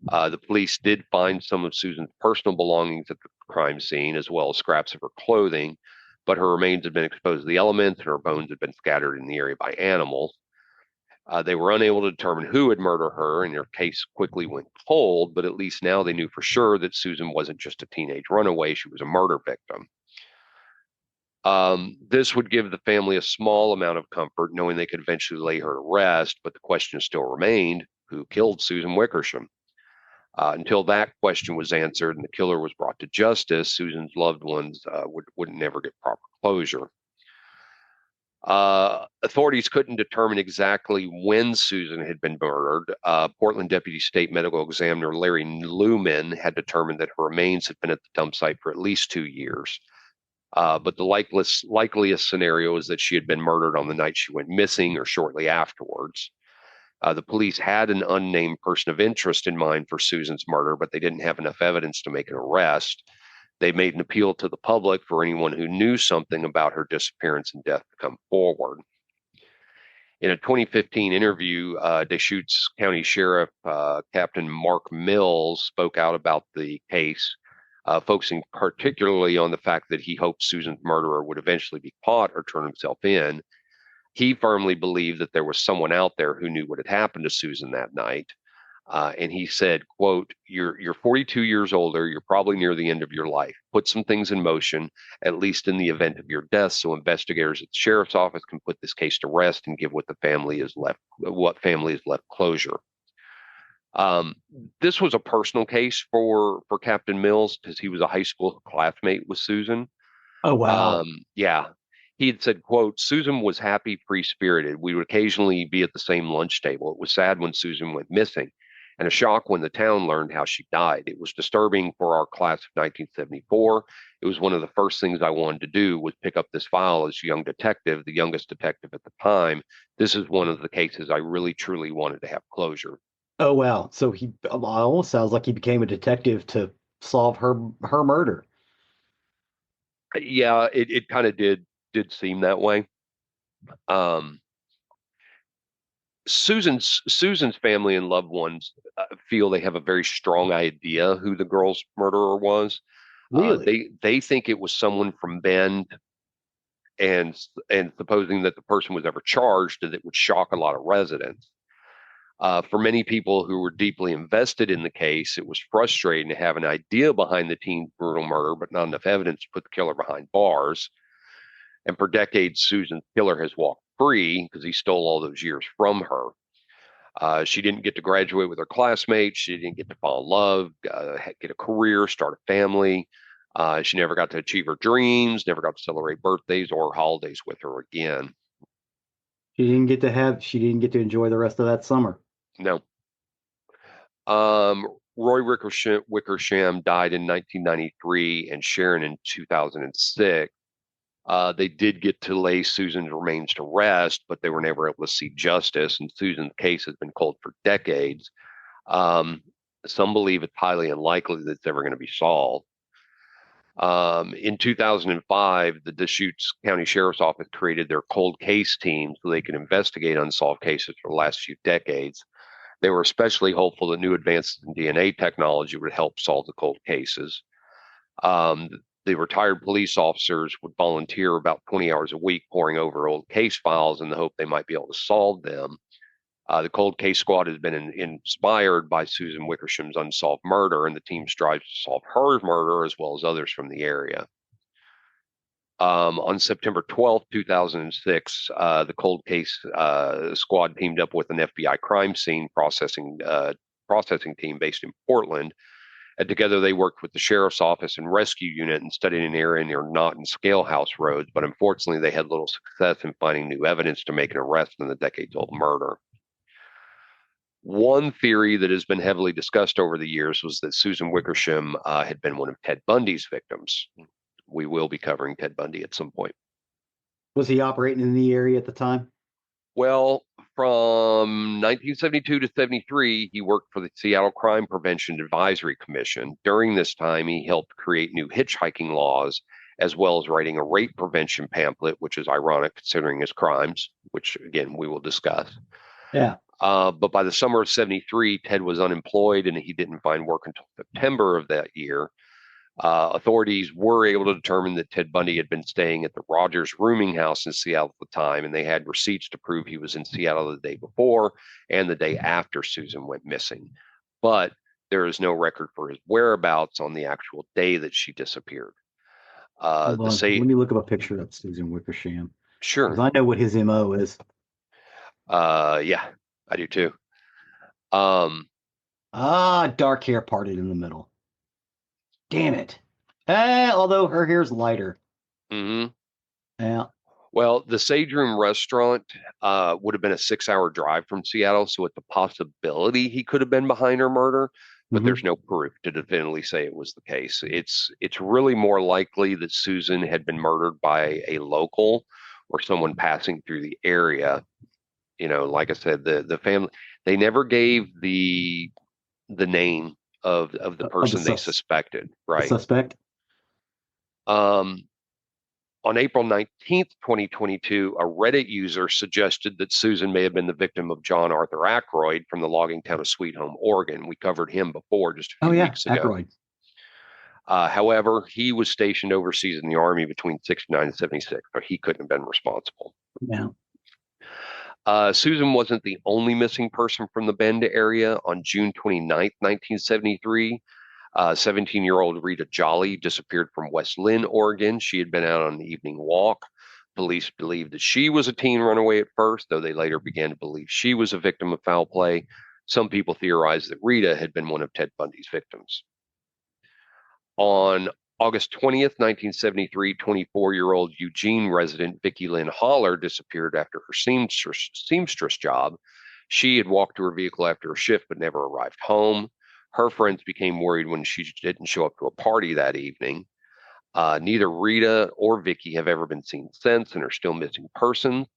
The police did find some of Susan's personal belongings at the crime scene, as well as scraps of her clothing, but her remains had been exposed to the elements and her bones had been scattered in the area by animals. They were unable to determine who had murdered her, and their case quickly went cold, but at least now they knew for sure that Susan wasn't just a teenage runaway, she was a murder victim. This would give the family a small amount of comfort, knowing they could eventually lay her to rest, but the question still remained, who killed Susan Wickersham? Until that question was answered and the killer was brought to justice, Susan's loved ones would never get proper closure. Authorities couldn't determine exactly when Susan had been murdered. Portland Deputy State Medical Examiner Larry Lumen had determined that her remains had been at the dump site for at least 2 years. But the likeliest scenario is that she had been murdered on the night she went missing or shortly afterwards. The police had an unnamed person of interest in mind for Susan's murder, but they didn't have enough evidence to make an arrest. They made an appeal to the public for anyone who knew something about her disappearance and death to come forward. In a 2015 interview, Deschutes County Sheriff Captain Mark Mills spoke out about the case, focusing particularly on the fact that he hoped Susan's murderer would eventually be caught or turn himself in. He firmly believed that there was someone out there who knew what had happened to Susan that night. And he said, quote, you're 42 years older. You're probably near the end of your life. Put some things in motion, at least in the event of your death, so investigators at the sheriff's office can put this case to rest and give what family is left closure. This was a personal case for Captain Mills because he was a high school classmate with Susan. Oh, wow. Yeah. He had said, quote, Susan was happy, free-spirited. We would occasionally be at the same lunch table. It was sad when Susan went missing and a shock when the town learned how she died. It was disturbing for our class of 1974. It was one of the first things I wanted to do was pick up this file as a young detective, the youngest detective at the time. This is one of the cases I really, truly wanted to have closure. Oh, wow. So he almost sounds like he became a detective to solve her murder. Yeah, it kind of did seem that way. Susan's family and loved ones feel they have a very strong idea who the girl's murderer was. Really? They think it was someone from Bend, and supposing that the person was ever charged, that it would shock a lot of residents. For many people who were deeply invested in the case, it was frustrating to have an idea behind the teen's brutal murder, but not enough evidence to put the killer behind bars. And for decades, Susan's killer has walked free because he stole all those years from her. She didn't get to graduate with her classmates. She didn't get to fall in love, get a career, start a family. She never got to achieve her dreams, never got to celebrate birthdays or holidays with her again. She didn't get to enjoy the rest of that summer. No. Roy Wickersham died in 1993 and Sharon in 2006. They did get to lay Susan's remains to rest, but they were never able to see justice, and Susan's case has been cold for decades. Some believe it's highly unlikely that it's ever going to be solved. In 2005, the Deschutes County Sheriff's Office created their cold case team so they could investigate unsolved cases for the last few decades. They were especially hopeful that new advances in DNA technology would help solve the cold cases. The retired police officers would volunteer about 20 hours a week poring over old case files in the hope they might be able to solve them. The cold case squad has been inspired by Susan Wickersham's unsolved murder, and the team strives to solve her murder as well as others from the area. On September 12th, 2006, the cold case squad teamed up with an FBI crime scene processing team based in Portland. And together they worked with the sheriff's office and rescue unit and studied an area near Knott and Scalehouse roads, but unfortunately they had little success in finding new evidence to make an arrest in the decades-old murder. One theory that has been heavily discussed over the years was that Susan Wickersham had been one of Ted Bundy's victims. We will be covering Ted Bundy at some point. Was he operating in the area at the time? Well, from 1972 to 73, he worked for the Seattle Crime Prevention Advisory Commission. During this time, he helped create new hitchhiking laws, as well as writing a rape prevention pamphlet, which is ironic considering his crimes, which, again, we will discuss. Yeah. But by the summer of 73, Ted was unemployed and he didn't find work until September of that year. Authorities were able to determine that Ted Bundy had been staying at the Rogers rooming house in Seattle at the time, and they had receipts to prove he was in Seattle the day before and the day after Susan went missing. But there is no record for his whereabouts on the actual day that she disappeared. Let me look up a picture of Susan Wickersham. Sure. Because I know what his MO is. Yeah, I do too. Dark hair parted in the middle. Damn it. Although her hair's lighter. Mm-hmm. Yeah. Well, the Sage Room restaurant would have been a 6-hour drive from Seattle, so it's a possibility he could have been behind her murder, but Hmm. there's no proof to definitively say it was the case. It's really more likely that Susan had been murdered by a local or someone passing through the area. Like I said, the family, they never gave the name of the Of the person they suspected, the right? suspect. Um, On April 19th, 2022, a Reddit user suggested that Susan may have been the victim of John Arthur Ackroyd from the logging town of Sweet Home, Oregon. We covered him before just a Oh few yeah, weeks ago. Ackroyd. However, he was stationed overseas in the Army between 69 and 76, so he couldn't have been responsible. Yeah. Susan wasn't the only missing person from the Bend area. On June 29th, 1973, 17-year-old Rita Jolly disappeared from West Lynn, Oregon. She had been out on an evening walk. Police believed that she was a teen runaway at first, though they later began to believe she was a victim of foul play. Some people theorized that Rita had been one of Ted Bundy's victims. On August 20th, 1973, 24-year-old Eugene resident Vicki Lynn Holler disappeared after her seamstress job. She had walked to her vehicle after a shift but never arrived home. Her friends became worried when she didn't show up to a party that evening. Neither Rita or Vicki have ever been seen since and are still missing persons.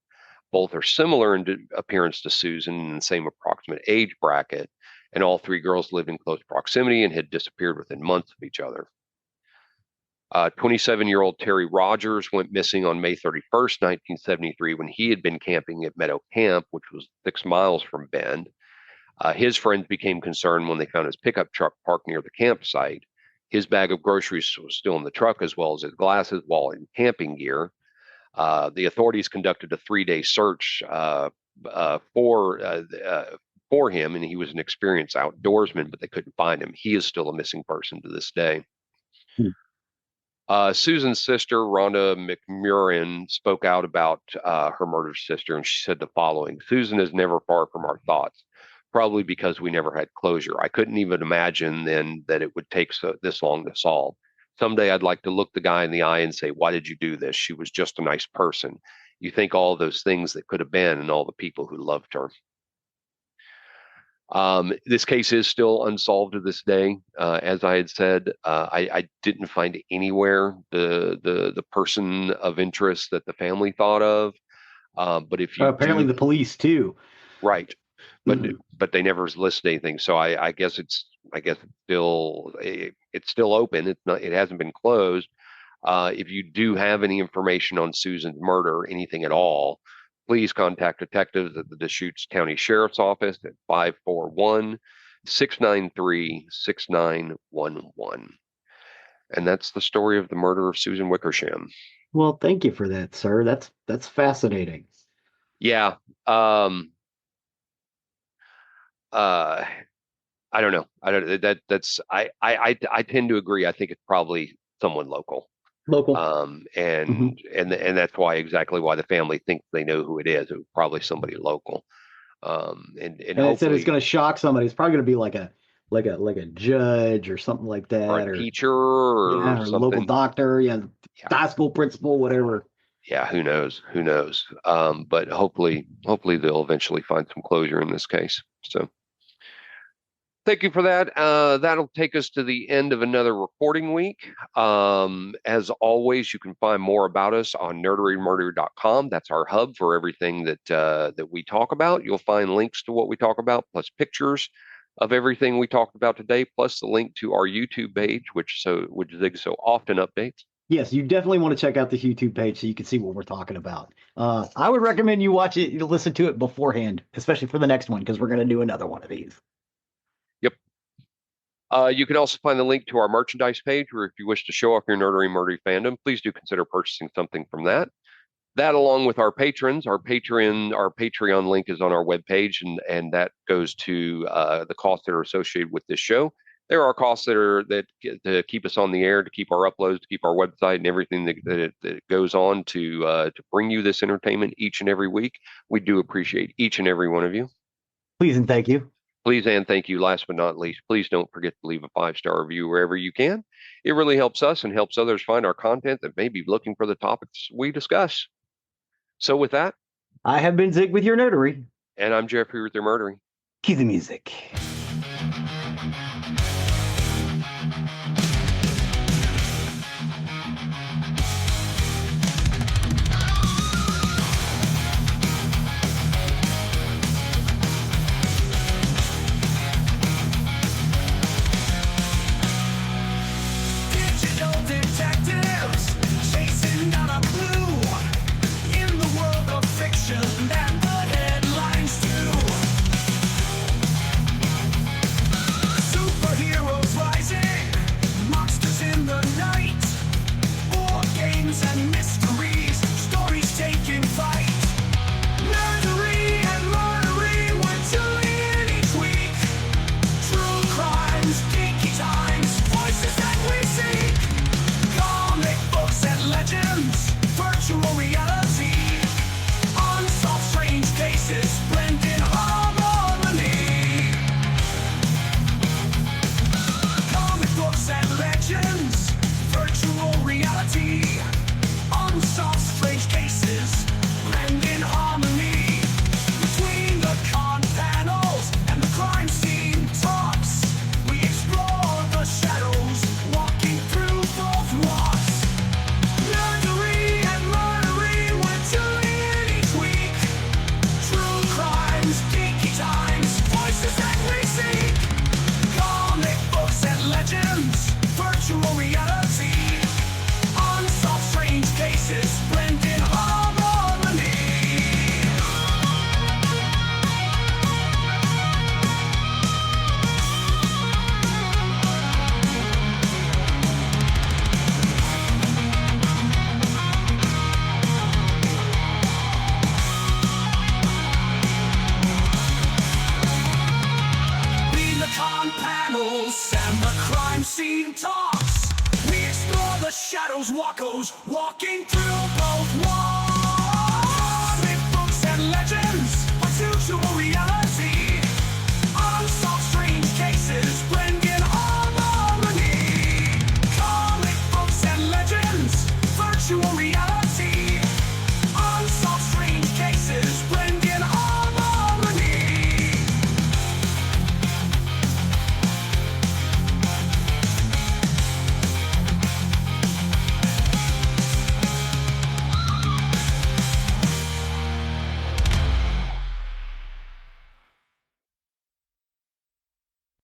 Both are similar in appearance to Susan in the same approximate age bracket, and all three girls lived in close proximity and had disappeared within months of each other. 27-year-old Terry Rogers went missing on May 31st, 1973, when he had been camping at Meadow Camp, which was 6 miles from Bend. His friends became concerned when they found his pickup truck parked near the campsite. His bag of groceries was still in the truck, as well as his glasses, wallet, and camping gear. The authorities conducted a 3-day search for him, and he was an experienced outdoorsman, but they couldn't find him. He is still a missing person to this day. Hmm. Susan's sister, Rhonda McMurrin, spoke out about her murdered sister, and she said the following: Susan is never far from our thoughts, probably because we never had closure. I couldn't even imagine then that it would take this long to solve. Someday I'd like to look the guy in the eye and say, why did you do this? She was just a nice person. You think all those things that could have been and all the people who loved her. This case is still unsolved to this day. As I had said, I didn't find anywhere the person of interest that the family thought of. But if you Apparently, do, the police too. right, but they never listed anything. So I guess it's still open. It hasn't been closed. If you do have any information on Susan's murder, anything at all, please contact detectives at the Deschutes County Sheriff's Office at 541-693-6911. And that's the story of the murder of Susan Wickersham. Well, thank you for that, sir. That's fascinating. Yeah. I don't know. I tend to agree. I think it's probably someone local. Local. And that's exactly why the family thinks they know who it is. It was probably somebody local. And And it said it's hopefully, going to shock somebody. It's probably going to be like a judge or something like that, or a or teacher or a local something. doctor, Yeah. high school principal, whatever. Yeah, who knows? Who knows? But hopefully they'll eventually find some closure in this case. So thank you for that. That'll take us to the end of another recording week. As always, you can find more about us on nerderyandmurdery.com. That's our hub for everything that we talk about. You'll find links to what we talk about, plus pictures of everything we talked about today, plus the link to our YouTube page, which Zig so often updates. Yes, you definitely want to check out the YouTube page so you can see what we're talking about. I would recommend you watch it, listen to it beforehand, especially for the next one, because we're going to do another one of these. Yep. You can also find the link to our merchandise page, where if you wish to show off your Nerdery and Murdery fandom, please do consider purchasing something from that. That, along with our patrons, our Patreon link is on our webpage, and that goes to the costs that are associated with this show. There are costs that to keep us on the air, to keep our uploads, to keep our website, and everything that goes on to bring you this entertainment each and every week. We do appreciate each and every one of you. Please and thank you. Please and thank you. Last but not least, please don't forget to leave a 5-star review wherever you can. It really helps us and helps others find our content that may be looking for the topics we discuss. So with that, I have been Zig with your nerdery. and I'm Geoffrey with your murdering. Cue the music. Digital detectives chasing down a clue in the world of fiction and the headlines too. Superheroes rising, monsters in the night, board games and mysteries, stories taking flight. Nerdery and Murdery, we're tuning in each week. True crimes, kinky times, voices that we seek. Comic books and legends, virtual reality. Unsolved strange cases, blend in harmony. Comic books and legends, virtual reality. Unsolved strange cases, blend in harmony. Between the con panels and the crime scene talks, we explore the shadows, walking through both walks. Nerdery and Murdery, we're tuning in each week. True crimes, kinky times, voices that we seek. Comic books and legends, virtual reality. Unsolved strange cases, blend in harmony. Between the con panels and the crime scene talks, we explore the shadows, walkers, walking through both walls.